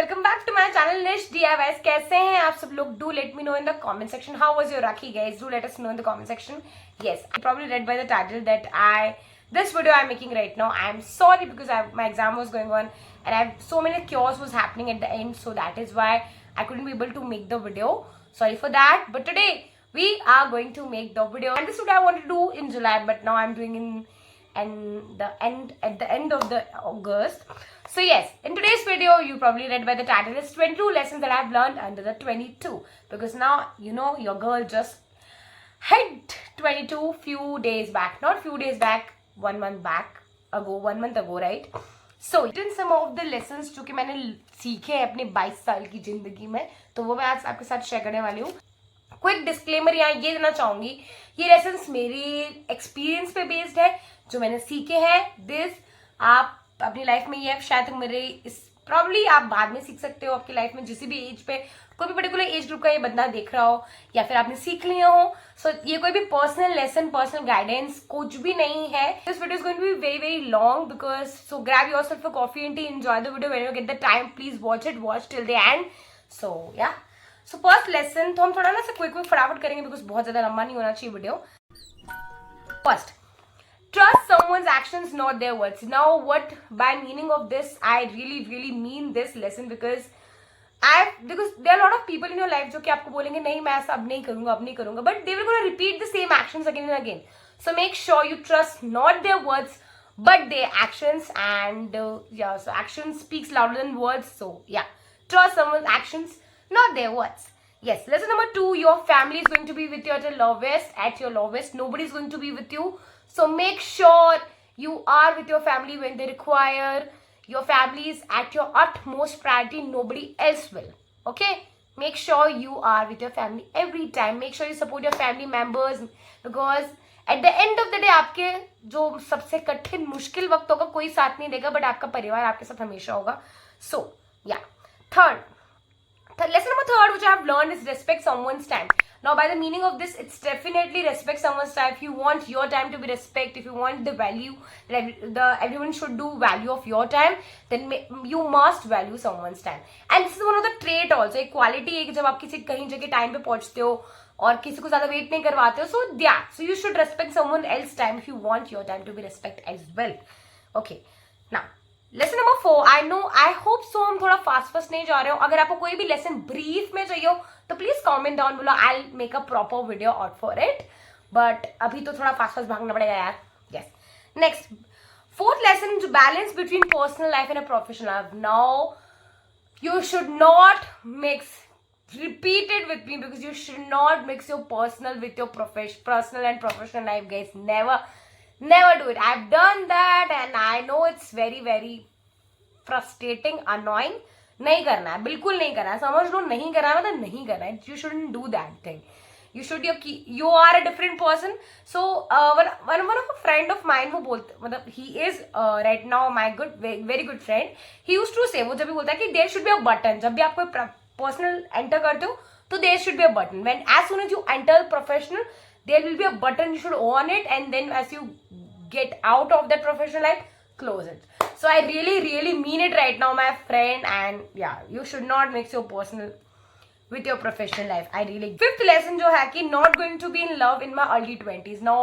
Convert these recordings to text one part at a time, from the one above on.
welcome back to my channel Nish DIYs. कैसे हैं आप सब लोग? Do let me know in the comment section. How was your Rakhi, guys? Do let us know in the comment section. Yes, you probably read by the title that this video I'm making right now. I'm sorry because my exam was going on and I have so many chaos was happening at the end, so that is why I couldn't be able to make the video. Sorry for that. But today we are going to make the video, and this is what I wanted to do in July, but now I'm doing at the end of the August. So yes, in today's video, you probably read by the title, it's 22 lessons that I've learned under the 22. Because now, you know, your girl just hit 22 few days back. Not few days back, 1 month ago, right? So, in some of the lessons जो कि मैंने सीखे हैं अपने 22 साल की जिंदगी में, तो वो मैं आज आपके साथ शेयर करने वाली हूँ. क्विक डिस्क्लेमर यहाँ ये देना चाहूंगी, ये लेसन्स मेरी एक्सपीरियंस पे बेस्ड है, जो मैंने सीखे हैं. दिस आप अपनी लाइफ में ये शायद मेरे इस प्रॉब्ली आप बाद में सीख सकते हो आपकी लाइफ में, जिस भी एज पे कोई भी पर्टिकुलर एज ग्रुप का ये बंदा देख रहा हो या फिर आपने सीख लिया हो. सो ये कोई भी पर्सनल लेसन, पर्सनल गाइडेंस कुछ भी नहीं है. This video is going to be very very long because so grab yourself a coffee and tea, enjoy the video when you get the time. Please watch till the end. So yeah, so first lesson तो हम थोड़ा ना से quick फटाफट करेंगे because बहुत ज्यादा लंबा नहीं होना चाहिए video. First, trust someone's actions, not their words. Now, what by meaning of this, I really mean this lesson because there are a lot of people in your life जो कि आपको बोलेंगे नहीं मैं ऐसा अब नहीं करूंगा, but they will gonna repeat the same actions again and again. So make sure you trust not their words but their actions, and so action speaks louder than words. So yeah, trust someone's actions, not their words. Yes, lesson number 2, your family is going to be with you at your lowest. Nobody is going to be with you. So make sure you are with your family when they require. Your family is at your utmost priority. Nobody else will. Okay? Make sure you are with your family every time. Make sure you support your family members because at the end of the day आपके जो सबसे कठिन मुश्किल वक्त होगा कोई साथ नहीं देगा, but आपका परिवार आपके साथ हमेशा होगा. So yeah. Lesson number 3 which I have learned is respect someone's time. Now by the meaning of this, it's definitely respect someone's time. If you want your time to be respected, if you want the value that everyone should do value of your time, then you must value someone's time. And this is one of the trait also, एक quality है कि जब आप किसी कहीं जगह time पे पहुंचते हो और किसी को ज्यादा वेट नहीं करवाते हो. So yeah, so you should respect someone else's time if you want your time to be respected as well. Okay, now lesson number 4, I hope so हम थोड़ा फास्ट नहीं जा रहे हो. अगर आपको कोई भी लेसन ब्रीफ में चाहिए हो तो please comment down below, I will make a proper video out for it. But अभी तो थोड़ा फास्ट भागना पड़ेगा यार. Yes, next 4th lesson, balance between personal life and a professional life. Now you should not mix, repeat it with me because you should not mix your personal with your personal and professional life, guys. Never do it. I've done that and I know it's very frustrating, annoying. नहीं करना है, बिल्कुल नहीं करना है. समझ लो, नहीं करना है मतलब नहीं करना है. You shouldn't do that thing. You are a different person. So one of a friend of mine वो बोलते, मतलब he is right now my very good friend. He used to say, वो जब भी बोलता है कि there should be a button. जब भी आप कोई personal enter करते हो तो there should be a button. When as soon as you enter professional, there will be a button. You should on it, and then as you get out of that professional life, close it. So I really mean it right now, my friend. And yeah, you should not mix your personal with your professional life. 5th lesson जो है कि not going to be in love in my early 20s. Now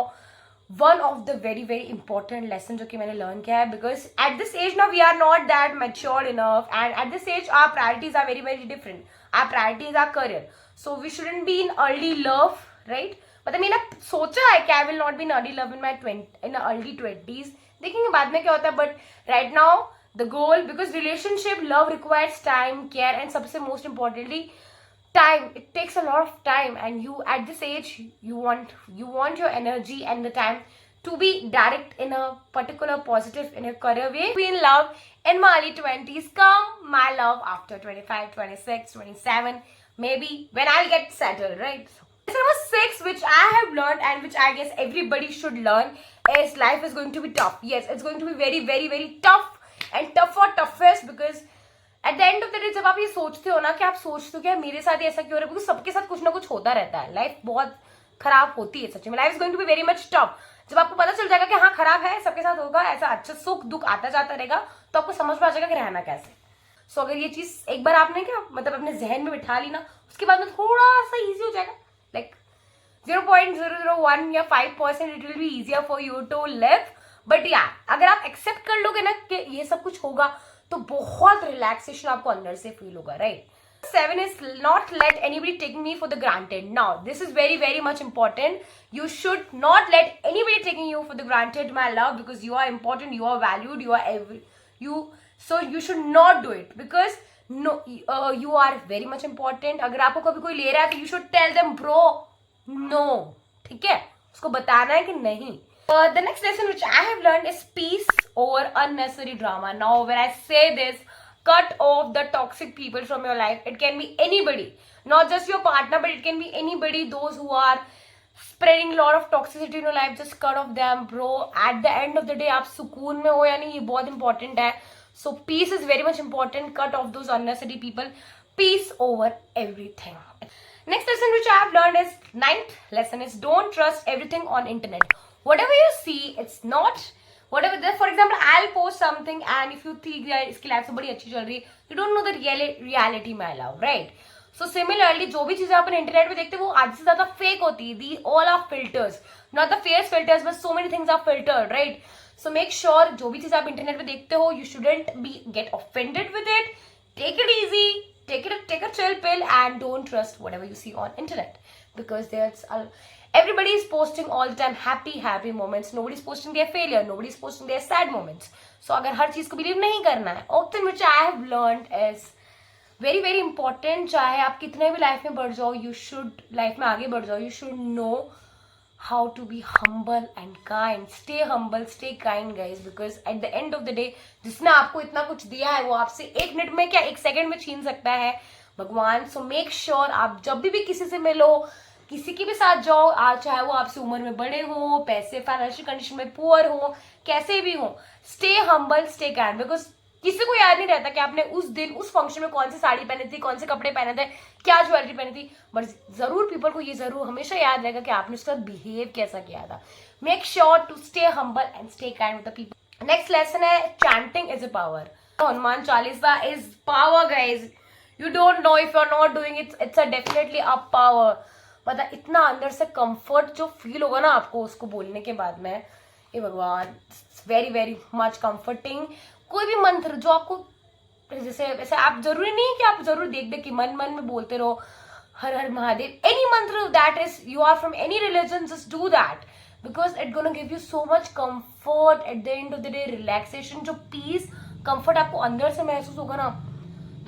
one of the very important lesson जो कि मैंने learn किया है, because at this age now we are not that mature enough, and at this age our priorities are very different. Our priorities are career, so we shouldn't be in early love, right? मतलब मैंने सोचा है कि I will not be in early love in my early 20s. देखेंगे बाद में क्या होता है, but right now the goal, because relationship love requires time, care, and सबसे most importantly time. It takes a lot of time, and you at this age you want your energy and the time to be direct in a particular positive in a career way. Be in love in my early 20s. Come my love after 25, 26, 27, maybe when I'll get settled, right? Lesson number 6 which I have learned and which I guess everybody should learn is life is going to be tough. Yes, it's going to be very tough and toughest, because eight the end of the day जब आप ये सोचते हो ना कि आप सोचते हो कि मेरे साथ ही ऐसा क्यों हो रहा है, बिकॉज सबके साथ कुछ ना कुछ होता रहता है. लाइफ बहुत खराब होती है सच्ची में. Life is going to be very much tough. जब आपको पता चल जाएगा कि हाँ खराब है, सबके साथ होगा ऐसा, अच्छा सुख दुख आता जाता रहेगा, तो आपको समझ में आ जाएगा कि रहना कैसे. सो अगर ये चीज एक बार आपने क्या मतलब अपने जहन में बिठा ली ना, उसके बाद में थोड़ा सा इजी हो जाएगा, लाइक 0.001 या 5% it will be easier for you to live. But या अगर आप एक्सेप्ट कर लोगे ना कि ये सब कुछ होगा, तो बहुत रिलैक्सेशन आपको अंदर से फील होगा, right. 7 is not let anybody take me for the granted. Now this is very very much important. You should not let anybody taking you for the granted, my love, because you are important, you are valued, you are so you should not do it, because no, you are very much important. अगर आपको कभी कोई ले रहा है तो you should tell them bro no, ठीक है, उसको बताना है कि नहीं. The next lesson which I have learned is peace over unnecessary drama. Now when I say this, cut off the toxic people from your life. It can be anybody, not just your partner, but it can be anybody. Those who are spreading a lot of toxicity in your life, just cut off them, bro. At the end of the day, आप सुकून में हो या नहीं, ये बहुत important है. So peace is very much important. Cut off those unnecessary people. Peace over everything. Next lesson which I have learned is 9th lesson is don't trust everything on internet. Whatever you see, it's not whatever. For example, I'll post something and if you think that इसकी life से बड़ी अच्छी चल रही है, you don't know the reality, my love, right? So similarly, जो भी चीजें अपन इंटरनेट पे देखते हैं वो आधे से ज्यादा फेक होती है. All are filters, not the face filters, but so many things are filtered, right? So make sure जो भी चीज आप इंटरनेट पे देखते हो, you shouldn't get offended with it. Take it easy. Take a chill pill and don't trust whatever you see on internet, because everybody is posting all the time happy moments. Nobody is posting their failure. Nobody is posting their sad moments. So अगर हर चीज को believe नहीं करना है, often which I have learned is very very important. चाहे आप कितने भी लाइफ में बढ़ जाओ, you should लाइफ में आगे बढ़ जाओ, you should know how to be humble and kind. Stay humble, stay kind, guys, because at the end of the day, जिसने आपको इतना कुछ दिया है वो आपसे 1 मिनट में क्या 1 सेकंड में छीन सकता है, भगवान. सो मेक श्योर आप जब भी किसी से मिलो, किसी के भी साथ जाओ, आज चाहे वो आपसे उम्र में बड़े हो, पैसे फाइनेंशियल कंडीशन में पुअर हो, कैसे भी हो, stay humble, stay kind, because किसी को याद नहीं रहता कि आपने उस दिन उस फंक्शन में कौन सी साड़ी पहनी थी, कौन से कपड़े पहने थे, क्या ज्वेलरी पहनी थी, बट जरूर पीपल को ये जरूर हमेशा याद रहेगा कि आपने उसके साथ बिहेव कैसा किया था. Make sure to stay humble and stay kind with the people. Next lesson है chanting is a power. Hanuman Chalisa is power, guys. You don't know if you are not doing it, it's a definitely a power. मतलब इतना अंदर से comfort जो feel होगा ना आपको उसको बोलने के बाद में, ये भगवान, वेरी वेरी मच कंफर्टिंग. कोई भी मंत्र जो आपको जैसे वैसे आप जरूरी नहीं कि आप जरूर देख देख कि मन में बोलते रहो Har Har Mahadev. Any mantra that is you are from any religion, just do that, because it gonna give you so much comfort at the end of the day. Relaxation, जो पीस कंफर्ट आपको अंदर से महसूस होगा ना,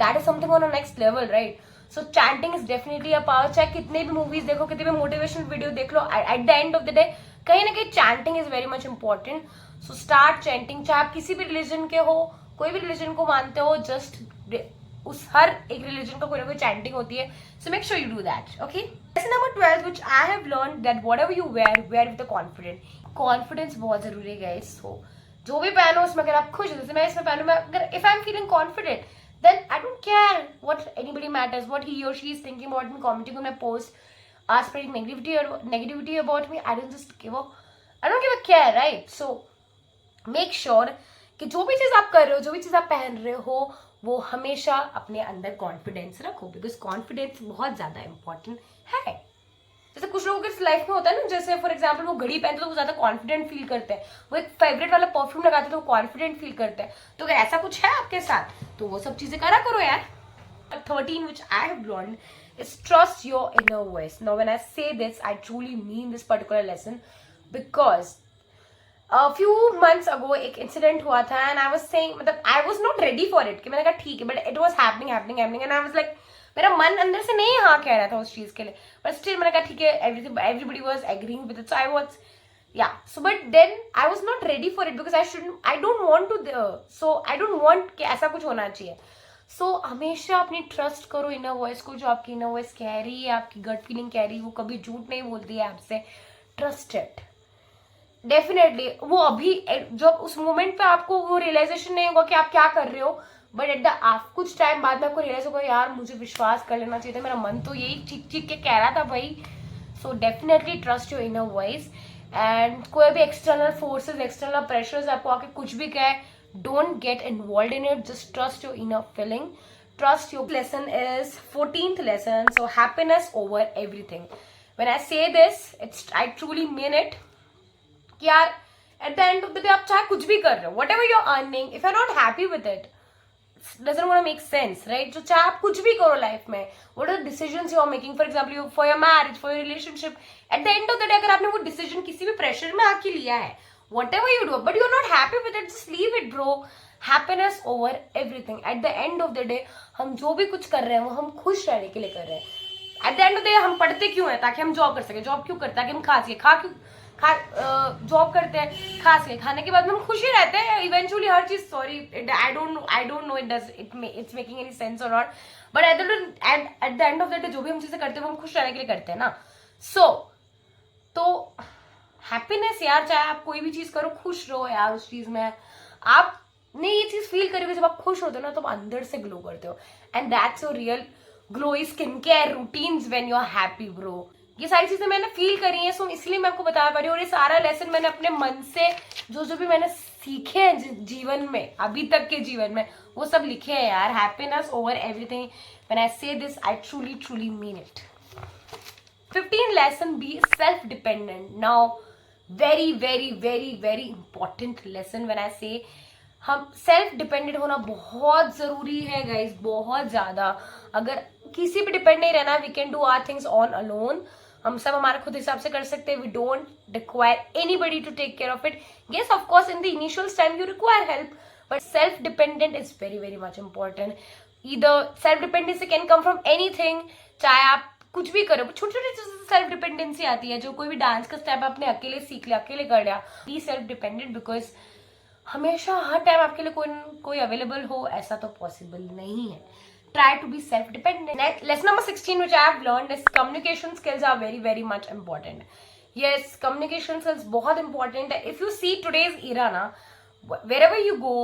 that is something on a next level, right. So chanting is definitely a power. चाहे कितने भी मूवीज देखो, कितने भी मोटिवेशनल वीडियो देख लो, at the end of the day कहीं ना कहीं chanting is very much important. So start chanting. चाहे आप किसी भी रिलीजन के हो, कोई भी रिलीजन को मानते हो, जस्ट उस हर एक रिलीजन का कोई ना कोई चैंटिंग होती है. So make sure you do that. Okay. Lesson number 12 which I have learned that whatever you wear with confidence. Confidence बहुत जरूरी है, गाइस. सो जो भी पहनो उसमें अगर आप खुश हो, जैसे मैं इसमें पहनूं, मैं अगर if I am feeling confident, then I don't care what anybody matters, what he or she is thinking about me, commenting on my post, spreading negativity about me. I don't give a care, right? So make sure कि जो भी चीज आप कर रहे हो, जो भी चीज आप पहन रहे हो, वो हमेशा अपने अंदर कॉन्फिडेंस रखो, बिकॉज कॉन्फिडेंस बहुत ज्यादा इंपॉर्टेंट है. जैसे कुछ लोगों के लाइफ में होता है ना, जैसे फॉर एग्जाम्पल वो घड़ी पहनते तो वो ज्यादा कॉन्फिडेंट फील करते हैं, वो एक फेवरेट वाला परफ्यूम लगाते तो वो कॉन्फिडेंट फील करते हैं. तो अगर ऐसा कुछ है आपके साथ तो वो सब चीजें करा करो यार. 13 which I have learned is trust your inner voice. Now when I say this, I truly mean this particular lesson, because a few months ago एक इंसिडेंट हुआ था and I was saying, मतलब I was not ready for it, कि मैंने कहा ठीक है, but it was happening and I was like, मेरा मन अंदर से नहीं हाँ कह रहा था उस चीज के लिए, बट स्टिल मैंने कहा ठीक है, everybody was agreeing with it, so I was so but then I was not ready for it, because I don't want कि ऐसा कुछ होना चाहिए. सो हमेशा अपनी ट्रस्ट करो इनर वॉइस को, जो आपकी इनर वॉइस कह रही है, आपकी गट फीलिंग कह रही है, वो कभी झूठ नहीं बोलती है आपसे. Trust it. डेफिनेटली वो अभी जब उस मोमेंट पे आपको वो रियलाइजेशन नहीं होगा कि आप क्या कर रहे हो, बट एट द कुछ टाइम बाद में आपको रियलाइज होगा यार मुझे विश्वास कर लेना चाहिए था, मेरा मन तो यही ठीक ठीक के कह रहा था भाई. So definitely trust your inner voice. And कोई भी एक्सटर्नल फोर्सेस, एक्सटर्नल प्रेशर्स आपको आके कुछ भी कहे, Don't get involved in it. Just trust your inner feeling. Trust your lesson is 14th lesson. So happiness over everything. When I say this, I truly mean it. कि यार at the end of the day आप चाहे कुछ भी कर रहे हो, whatever you're earning, if you're not happy with it, doesn't want to make sense, right? So चाहे आप कुछ भी करो लाइफ में, what are the decisions you are making, for example for your marriage, for your relationship, at the end of the day अगर आपने वो decision किसी भी pressure में आके लिया है, whatever you do, but you're not happy with it, just leave it bro. Happiness over everything. At the end of the day हम जो भी कुछ कर रहे हैं वो हम खुश रहने के लिए कर रहे हैं. At the end of the day हम पढ़ते क्यों हैं? ताकि हम जॉब कर सके. जॉब क्यों करते हैं? ताकि हम खा सके. जॉब करते हैं, खा सके. खाने के बाद में हम खुशी रहते हैं इवेंचुअली. हर चीज, sorry I don't know it's making any sense और not, but at the end of the day जो भी हम चीजें करते हैं वो हम खुश रहने के लिए करते हैं ना. तो हैप्पीनेस यार, चाहे आप कोई भी चीज करो, खुश रहो यार उस चीज में. आपने ये चीज फील करोगे जब आप खुश होते हो ना, तो आप अंदर से ग्लो करते हो. And that's your real glowy skin care routines when you are happy bro. ये सारी चीजें मैंने फील करी हैं, सो इसलिए मैं आपको बता पा रही हूँ. और ये सारा लेसन मैंने अपने मन से जो भी मैंने सीखे हैं जीवन में, अभी तक के जीवन में, वो सब लिखे हैं यार. Happiness over everything. When I say this, I truly mean it. 15 lesson, be self dependent. Now very very very very important lesson when I say हम सेल्फ डिपेंडेंट होना बहुत जरूरी है गाइज, बहुत ज्यादा. अगर किसी पे डिपेंड नहीं रहना, we can do our things on alone. हम सब हमारे खुद हिसाब से कर सकते हैं. We don't require anybody to take care of it. Yes of course in the initial time you require help, but self dependent is very very much important. Either self dependency can come from anything. चाहे आप कुछ भी करो, छोटी छोटी चीजों से self dependency आती है. जो कोई भी डांस का स्टेप आपने अकेले सीख लिया, अकेले कर लिया, बी सेल्फ डिपेंडेंट. बिकॉज हमेशा हर टाइम आपके लिए कोई अवेलेबल हो, ऐसा तो पॉसिबल नहीं है. Try to be self-dependent. Lesson number 16 which I have learned is communication skills are very very much important. Yes, communication skills बहुत important है. If you see today's era ना, wherever you go,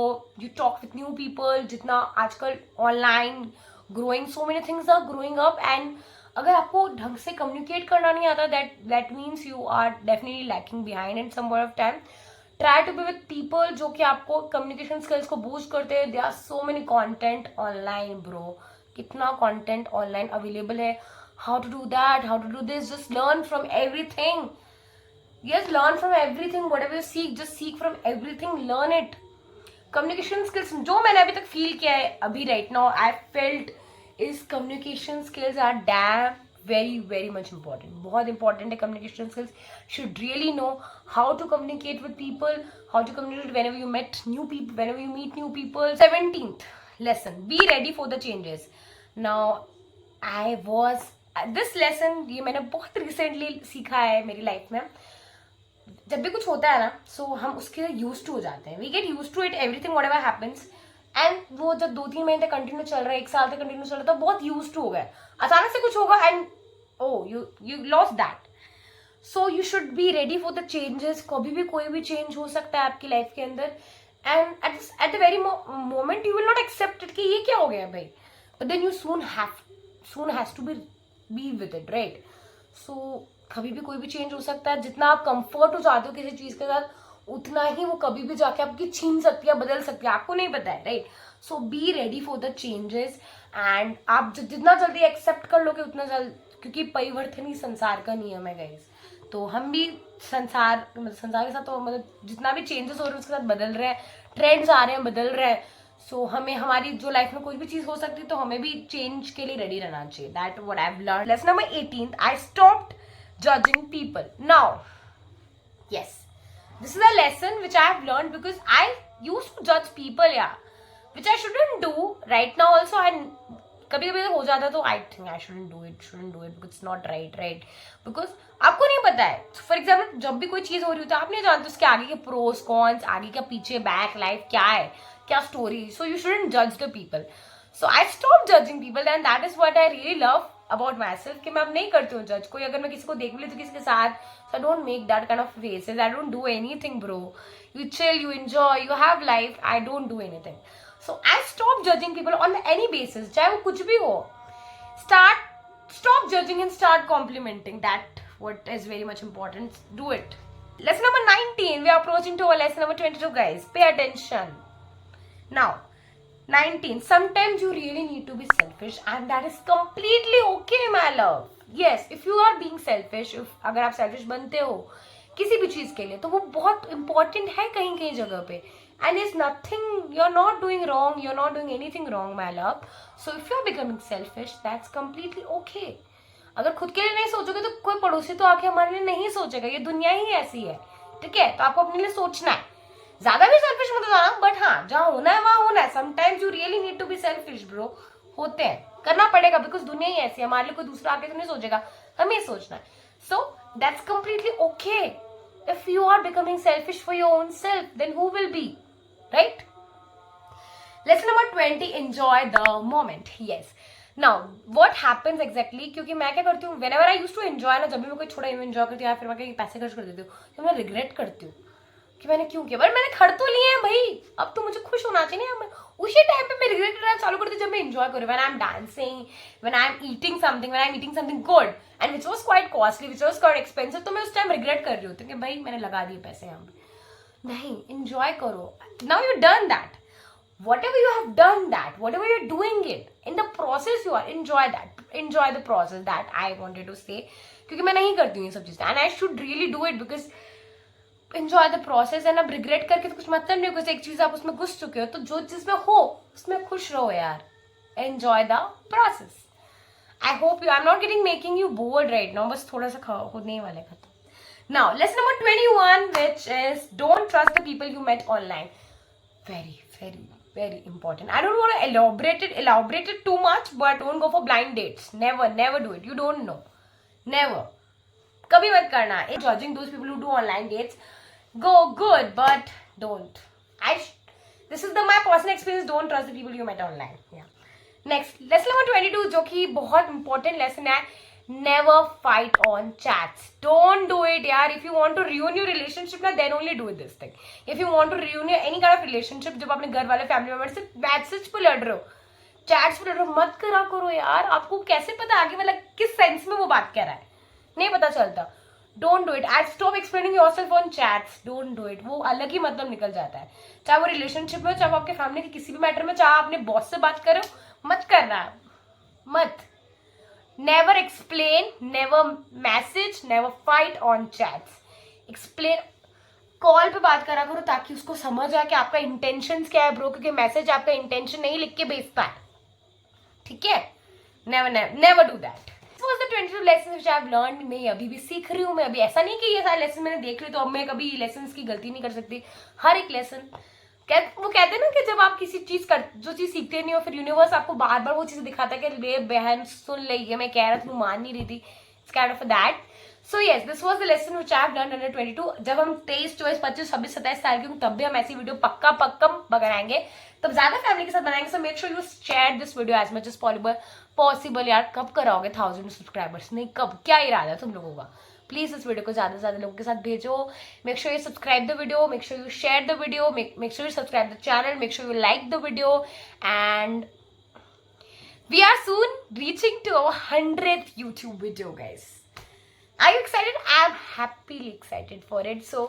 you talk with new people. जितना आजकल online growing, so many things are growing up, and अगर आपको ढंग से communicate करना नहीं आता, that means you are definitely lacking behind in some point of time. Try to be with people जो कि आपको communication skills को boost करते हैं. There are so many content online bro. कितना content online available है. How to do that, how to do this, just learn from everything. Yes, learn from everything. Whatever you seek, just seek from everything, learn it. Communication skills जो मैंने अभी तक feel किया है, अभी right now I felt is communication skills are damn very very much important. बहुत important है communication skills. Should really know how to communicate with people, how to communicate whenever you meet new people. 17th lesson, be ready for the changes. Now this lesson ये मैंने बहुत recently सीखा है मेरी life में. जब भी कुछ होता है ना, so हम उसके यूज टू हो जाते हैं. We get used to it, everything whatever happens. And वो जब 2-3 महीने तक कंटिन्यू चल रहा है, 1 साल तक कंटिन्यू चल रहा है, तो बहुत यूज टू हो गया. अचानक से कुछ होगा and you lost that. So you should be ready for the changes. कभी भी कोई भी चेंज हो सकता है आपकी लाइफ के अंदर. And at the very moment you will not accept it कि ये क्या हो गया भाई, but then you soon has to be with it, right. सो कभी भी कोई भी चेंज हो सकता है. जितना आप कंफर्ट हो जाते हो किसी चीज के साथ, उतना ही वो कभी भी जाके आपकी छीन सकती है, बदल सकती है, आपको नहीं पता है, right. So be ready for the changes. And आप जितना जल्दी एक्सेप्ट कर लोगे उतना जल्द, क्योंकि परिवर्तन ही संसार का नियम है गाइस. तो हम भी संसार के साथ, तो मतलब जितना भी चेंजेस हो रहे हैं उसके साथ बदल रहे हैं. ट्रेंड्स आ रहे हैं, बदल रहे हैं. सो हमें हमारी जो लाइफ में कोई भी चीज हो सकती है, तो हमें भी चेंज के लिए रेडी रहना चाहिए. That what I have learn. Lesson number 18, I stopped judging people. Now yes, this is a lesson which I have learned because I used to judge people, yeah, which I shouldn't do. Right now also कभी कभी हो जाता, तो I think I shouldn't do it because it's not right. Because आपको नहीं पता है. For example, जब भी कोई चीज हो रही होती है, आप नहीं जानते उसके आगे के प्रोस कॉन्स, आगे का पीछे बैक लाइफ क्या है, क्या story. So you shouldn't judge the people. So I stopped judging people, and that is what I really love about myself, कि मैं अब नहीं करती हूँ जज. कोई अगर मैं किसी को देख भी लेती हूँ किसी के साथ, so I don't make that kind of faces. I don't do anything bro. You chill, you enjoy, you have life. I don't do anything. So I stop judging people on any basis, चाहे वो कुछ भी हो. Stop judging and start complimenting. That what is very much important. Do it. Lesson number 19. We are approaching to our lesson number 22 guys. Pay attention. Now 19, sometimes you really need to be selfish and that is completely okay my love. Yes, if you are being selfish, अगर आप selfish बनते हो किसी भी चीज के लिए तो वो बहुत important है कहीं कहीं जगह पे. And it's nothing, you're not doing wrong, you're not doing anything wrong my love. So if you're becoming selfish, that's completely okay. अगर खुद के लिए नहीं सोचोगे तो कोई पड़ोसी तो आके हमारे लिए नहीं सोचेगा. ये दुनिया ही ऐसी है, ठीक है? तो आपको अपने लिए सोचना है. ज्यादा भी सेल्फिश मत हो जाना, बट हाँ जहाँ होना है वहां होना है. Sometimes you really need to be selfish bro. होते हैं, करना पड़ेगा, बिकॉज दुनिया ही ऐसी है. हमारे लिए कोई दूसरा आके तो नहीं सोचेगा, हमें सोचना है. So that's completely okay. If you are becoming selfish for your own self, then who will be, right? Lesson number 20, enjoy the moment. Yes, now what happens exactly, क्योंकि मैं क्या करती हूँ, whenever I used to enjoy ना, जब भी मैं कोई छोटा एंजॉय करती हूँ या फिर मैं कहीं पैसे खर्च कर देती हूँ तो मैं रिग्रेट करती हूँ कि मैंने क्यों किया. पर मैंने खर्च तो लिए हैं भाई, अब तो मुझे खुश होना चाहिए ना. उसी टाइम पे मैं रिग्रेट करना चालू करती जब मैं एंजॉय करूँ. When I am dancing, when I am eating something good and which was quite costly, which was quite expensive, तो मैं उस टाइम रिग्रेट कर रही होती हूँ कि भाई मैंने लगा दिए पैसे यहाँ पे. नहीं, एंजॉय करो. Now you done that, whatever you have done that, whatever you're doing it, in the process you are, enjoy that, enjoy the process. That I wanted to say, क्योंकि मैं नहीं करती हूँ ये सब चीजें, and I should really do it because enjoy the process. And अब regret करके तो कुछ मतलब नहीं, कुछ एक चीज आप उसमें घुस चुके हो तो जो जिसमें हो उसमें खुश रहो यार. enjoy the process. I hope you, I'm not getting making you bored right now, बस थोड़ा सा होने वाले खत्म. Now lesson number 21, which is don't trust the people you met online. Very important. I don't want to elaborate it too much, but don't go for blind dates. Never do it. You don't know. Never. कभी मत करना. Judging those people who do online dates, go good, but don't. This is my personal experience. Don't trust the people you met online. Yeah. Next, lesson number 22, जो कि बहुत important lesson है. Never fight on chats. Don't do it यार. If you want to ruin your relationship ना, then only do this thing. If you want to ruin your any kind of relationship, जब अपने घर वाले family member से message पे लड़ रहे हो, चैट्स पे लड़ रहे हो, मत करा करो यार. आपको कैसे पता आगे वाला किस सेंस में वो बात कह रहा है, नहीं पता चलता. Don't do it. I stop explaining yourself on chats. Don't do it. वो अलग ही मतलब निकल जाता है, चाहे वो रिलेशनशिप में, चाहे वो आपके फैमिली के किसी भी मैटर में, चाहे अपने बॉस से बात करो, मत करना, मत. Never explain, never message, never fight on chats. Explain, call पे बात करा करो ताकि उसको समझ आए कि आपका इंटेंशंस क्या है ब्रो, क्योंकि मैसेज आपका इंटेंशन नहीं लिख के भेजता है, ठीक है? never do that. This was the 22 lessons which I have learned. मैं अभी भी सीख रही हूँ. मैं अभी ऐसा नहीं कि ये सारे लेसन मैंने देख लिए तो अब मैं कभी लेसन्स की गलती नहीं कर सकती. हर एक लेसन, वो कहते हैं ना कि जब आप किसी चीज जो चीज सीखते नहीं हो, फिर यूनिवर्स आपको बार बार वो चीज दिखाता है कि रे बहन सुन ले, ये मैं कह रहा था, मान नहीं रही थी. It's kind of that. So yes, this was the lesson which I have learned under 22. जब हम 23, 24, 25, 26, 27 साल के होंगे तब भी हम ऐसी वीडियो पक्का बनाएंगे, तब ज्यादा फैमिली के साथ बनाएंगे. So make sure you share this video as much as possible. यार कब कराओगे 1000 सब्सक्राइबर्स? नहीं, कब, क्या इरादा है तुम लोगों का? प्लीज इस वीडियो को ज्यादा से ज्यादा लोगों के साथ भेजो. Make sure you subscribe the video, make sure you share the video, make sure you subscribe the channel, make sure you like the video. And we are soon reaching to our 100th YouTube video, guys. Are you excited? I am happily excited for it. So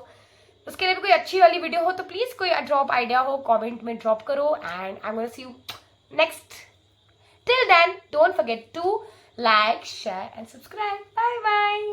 उसके लिए भी कोई अच्छी वाली video हो तो please कोई drop idea हो कमेंट में ड्रॉप करो. And I am gonna see you next. Till then, don't forget to like, share and subscribe. Bye bye.